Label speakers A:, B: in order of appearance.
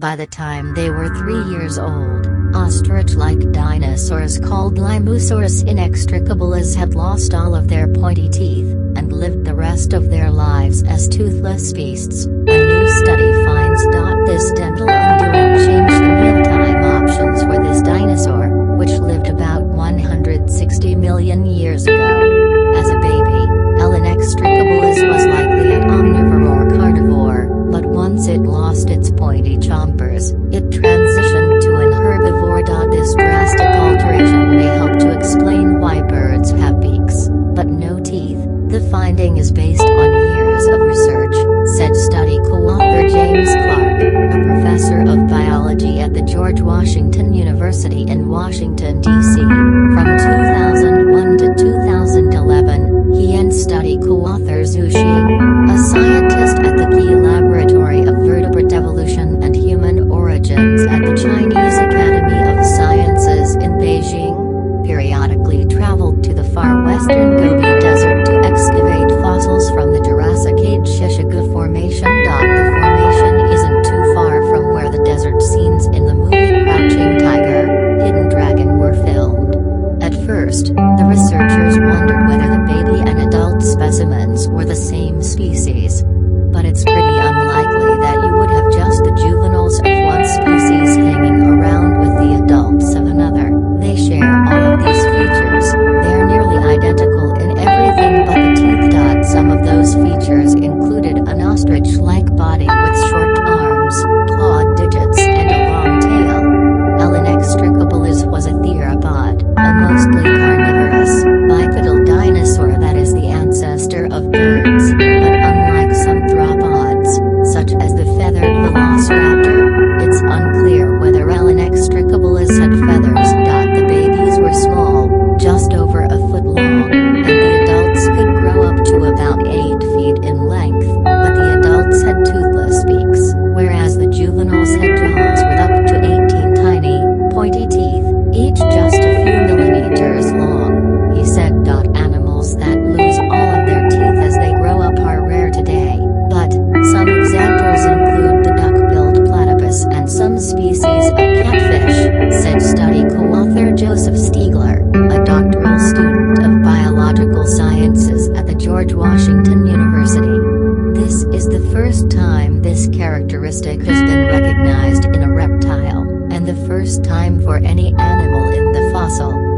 A: By the time they were 3 years old, ostrich-like dinosaurs called Limusaurus inextricabilis had lost all of their pointy teeth, and lived the rest of their lives as toothless beasts. A new study finds.This dental undoing changed the mealtime options for this dinosaur, which lived about 160 million years ago. As a baby, inextricabilis was likely an omnivore or carnivore, but once it lost its pointy chompers, it transitioned to an herbivore.This drastic alteration may help to explain why birds have beaks, but no teeth. The finding is based on years of research, said study co-author James Clark, a professor of biology at the George Washington University in Washington, D.C. From 2001 to 2011, he and study co-author Xu Xing, a scientist at the Key Laboratory of Vertebrate Evolution and Human Origins at the Chinese Academy of Sciences in Beijing, periodically traveled to the far western Gobi Desert to excavate fossils from the Jurassic-age Shishugou Formation.The formation isn't too far from where the desert scenes in the movie Crouching Tiger, Hidden Dragon were filmed. At first, the researchers wondered whether the baby and adult specimens were the same species. But it's pretty unlikely that you would have just the juveniles of one species hanging around with the adults of another. They share all of these features. They're nearly identical in everything but the teeth. Some of those features included an ostrich-like body with short arms, clawed digits, and a long tail. Inextricabilis was a theropod, a mostly carnivorous, bipedal dinosaur that is the ancestor of birds, but unlike some theropods, such as the feathered Velociraptor, it's unclear whether inextricabilis had feathers. The babies were small, just over a foot long, and the adults could grow up to about 8 feet in length, but the adults had toothless beaks, whereas the juveniles had jaws with up to 18 tiny, pointy teeth, each just a few millimeters long. He said. Animals that lose all of their teeth as they grow up are rare today, but some examples include the duck-billed platypus and some species of catfish, said study co-author Josef Stiegler, a doctoral student of biological sciences at the George Washington University. This is the first time this characteristic has been recognized in a reptile, and the first time for any animal in the fossil.